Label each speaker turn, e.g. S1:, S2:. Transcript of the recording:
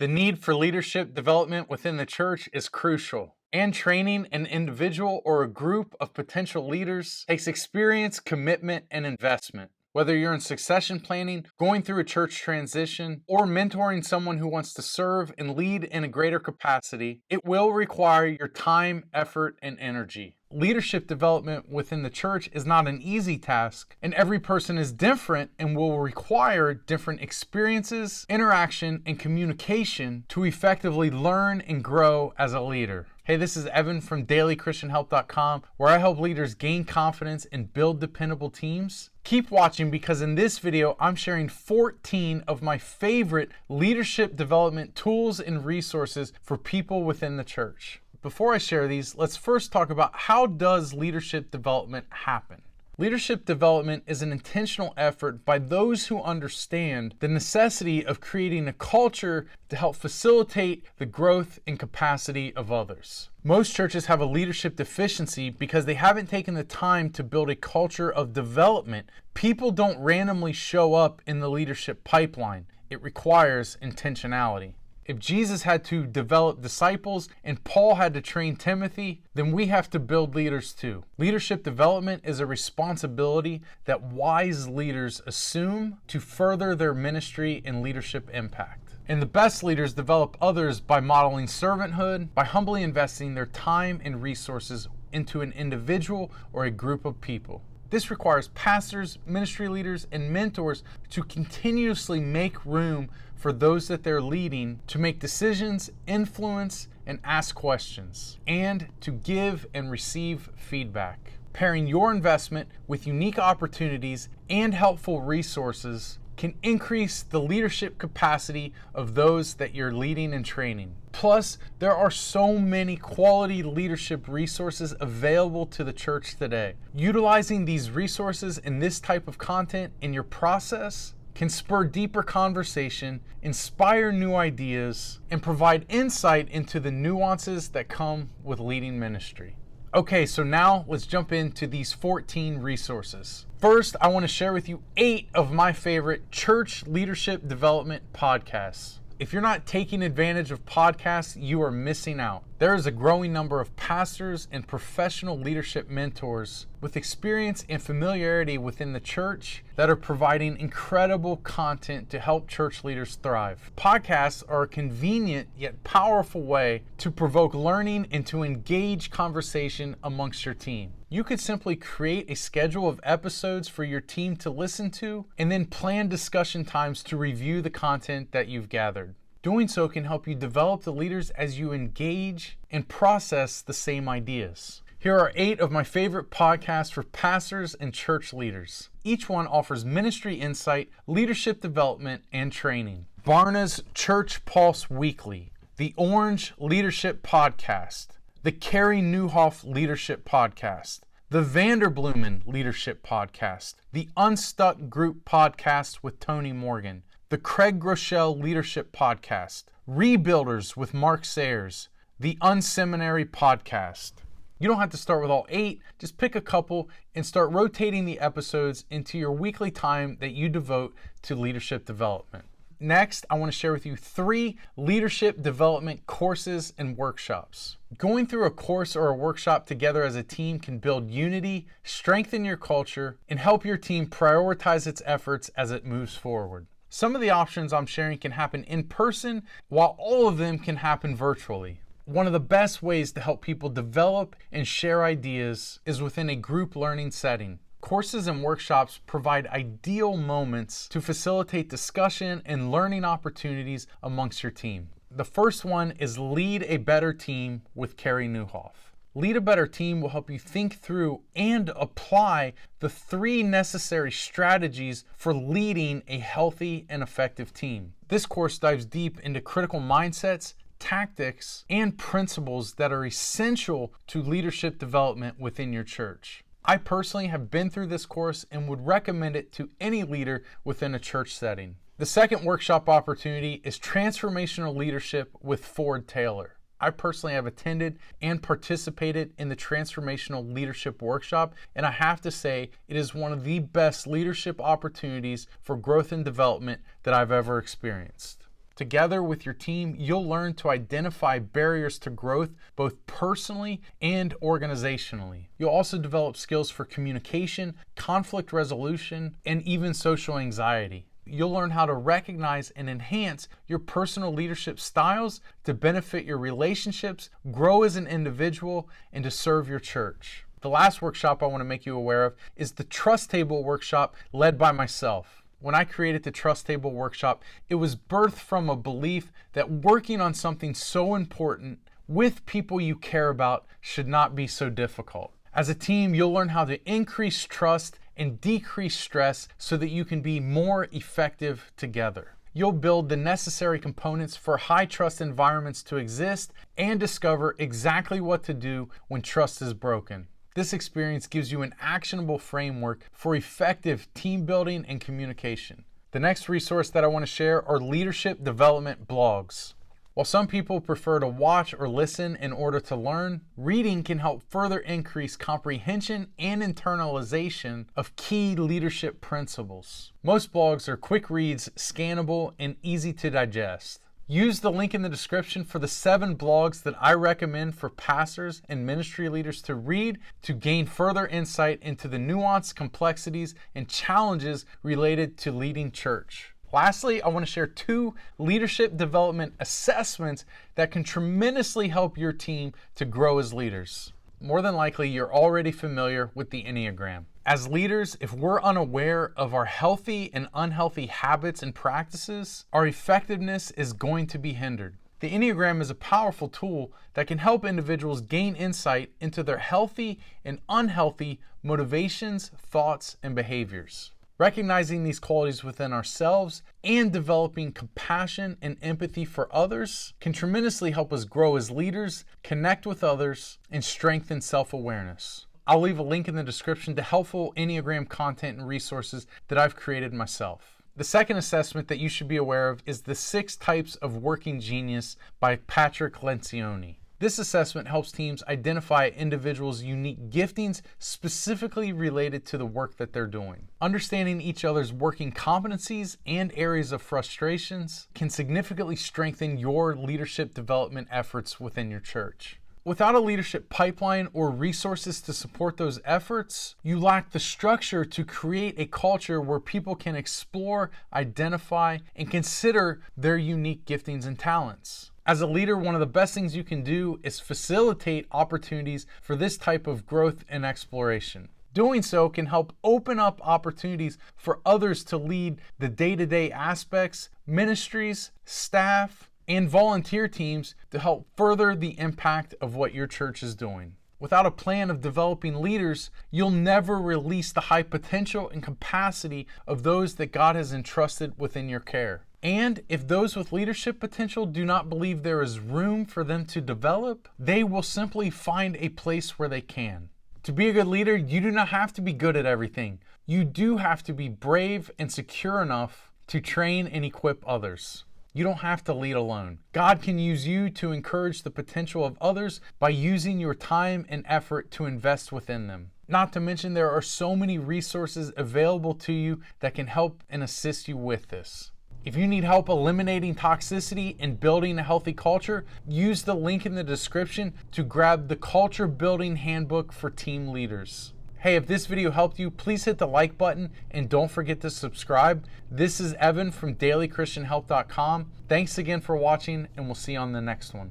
S1: The need for leadership development within the church is crucial, and training an individual or a group of potential leaders takes experience, commitment, and investment. Whether you're in succession planning, going through a church transition, or mentoring someone who wants to serve and lead in a greater capacity, it will require your time, effort, and energy. Leadership development within the church is not an easy task, and every person is different and will require different experiences, interaction, and communication to effectively learn and grow as a leader. Hey, this is Evan from dailychristianhelp.com, where I help leaders gain confidence and build dependable teams. Keep watching because in this video, I'm sharing 14 of my favorite leadership development tools and resources for people within the church. Before I share these, let's first talk about how does leadership development happen. Leadership development is an intentional effort by those who understand the necessity of creating a culture to help facilitate the growth and capacity of others. Most churches have a leadership deficiency because they haven't taken the time to build a culture of development. People don't randomly show up in the leadership pipeline. It requires intentionality. If Jesus had to develop disciples and Paul had to train Timothy, then we have to build leaders too. Leadership development is a responsibility that wise leaders assume to further their ministry and leadership impact. And the best leaders develop others by modeling servanthood, by humbly investing their time and resources into an individual or a group of people. This requires pastors, ministry leaders, and mentors to continuously make room for those that they're leading to make decisions, influence, and ask questions, and to give and receive feedback. Pairing your investment with unique opportunities and helpful resources can increase the leadership capacity of those that you're leading and training. Plus, there are so many quality leadership resources available to the church today. Utilizing these resources and this type of content in your process can spur deeper conversation, inspire new ideas, and provide insight into the nuances that come with leading ministry. Okay, so now let's jump into these 14 resources. First, I want to share with you 8 of my favorite church leadership development podcasts. If you're not taking advantage of podcasts, you are missing out. There is a growing number of pastors and professional leadership mentors with experience and familiarity within the church that are providing incredible content to help church leaders thrive. Podcasts are a convenient yet powerful way to provoke learning and to engage conversation amongst your team. You could simply create a schedule of episodes for your team to listen to and then plan discussion times to review the content that you've gathered. Doing so can help you develop the leaders as you engage and process the same ideas. Here are 8 of my favorite podcasts for pastors and church leaders. Each one offers ministry insight, leadership development, and training. Barna's Church Pulse Weekly, the Orange Leadership Podcast, the Carey Nieuwhof Leadership Podcast, the Vanderbloemen Leadership Podcast, the Unstuck Group Podcast with Tony Morgan, the Craig Groeschel Leadership Podcast, Rebuilders with Mark Sayers, the Unseminary Podcast. You don't have to start with all 8, just pick a couple and start rotating the episodes into your weekly time that you devote to leadership development. Next, I want to share with you 3 leadership development courses and workshops. Going through a course or a workshop together as a team can build unity, strengthen your culture, and help your team prioritize its efforts as it moves forward. Some of the options I'm sharing can happen in person, while all of them can happen virtually. One of the best ways to help people develop and share ideas is within a group learning setting. Courses and workshops provide ideal moments to facilitate discussion and learning opportunities amongst your team. The first one is Lead a Better Team with Carey Nieuwhof. Lead a Better Team will help you think through and apply the 3 necessary strategies for leading a healthy and effective team. This course dives deep into critical mindsets, tactics, and principles that are essential to leadership development within your church. I personally have been through this course and would recommend it to any leader within a church setting. The second workshop opportunity is Transformational Leadership with Ford Taylor. I personally have attended and participated in the Transformational Leadership Workshop, and I have to say it is one of the best leadership opportunities for growth and development that I've ever experienced. Together with your team, you'll learn to identify barriers to growth both personally and organizationally. You'll also develop skills for communication, conflict resolution, and even social anxiety. You'll learn how to recognize and enhance your personal leadership styles to benefit your relationships, grow as an individual, and to serve your church. The last workshop I want to make you aware of is the Trust Table workshop led by myself. When I created the Trust Table workshop, it was birthed from a belief that working on something so important with people you care about should not be so difficult. As a team, you'll learn how to increase trust and decrease stress so that you can be more effective together. You'll build the necessary components for high trust environments to exist and discover exactly what to do when trust is broken. This experience gives you an actionable framework for effective team building and communication. The next resource that I want to share are leadership development blogs. While some people prefer to watch or listen in order to learn, reading can help further increase comprehension and internalization of key leadership principles. Most blogs are quick reads, scannable, and easy to digest. Use the link in the description for the 7 blogs that I recommend for pastors and ministry leaders to read to gain further insight into the nuanced complexities and challenges related to leading church. Lastly, I want to share 2 leadership development assessments that can tremendously help your team to grow as leaders. More than likely, you're already familiar with the Enneagram. As leaders, if we're unaware of our healthy and unhealthy habits and practices, our effectiveness is going to be hindered. The Enneagram is a powerful tool that can help individuals gain insight into their healthy and unhealthy motivations, thoughts, and behaviors. Recognizing these qualities within ourselves and developing compassion and empathy for others can tremendously help us grow as leaders, connect with others, and strengthen self-awareness. I'll leave a link in the description to helpful Enneagram content and resources that I've created myself. The second assessment that you should be aware of is the 6 Types of Working Genius by Patrick Lencioni. This assessment helps teams identify individuals' unique giftings specifically related to the work that they're doing. Understanding each other's working competencies and areas of frustrations can significantly strengthen your leadership development efforts within your church. Without a leadership pipeline or resources to support those efforts, you lack the structure to create a culture where people can explore, identify, and consider their unique giftings and talents. As a leader, one of the best things you can do is facilitate opportunities for this type of growth and exploration. Doing so can help open up opportunities for others to lead the day-to-day aspects, ministries, staff, and volunteer teams to help further the impact of what your church is doing. Without a plan of developing leaders, you'll never release the high potential and capacity of those that God has entrusted within your care. And if those with leadership potential do not believe there is room for them to develop, they will simply find a place where they can. To be a good leader, you do not have to be good at everything. You do have to be brave and secure enough to train and equip others. You don't have to lead alone. God can use you to encourage the potential of others by using your time and effort to invest within them. Not to mention, there are so many resources available to you that can help and assist you with this. If you need help eliminating toxicity and building a healthy culture, use the link in the description to grab the Culture Building Handbook for Team Leaders. Hey, if this video helped you, please hit the like button and don't forget to subscribe. This is Evan from dailychristianhelp.com. Thanks again for watching, and we'll see you on the next one.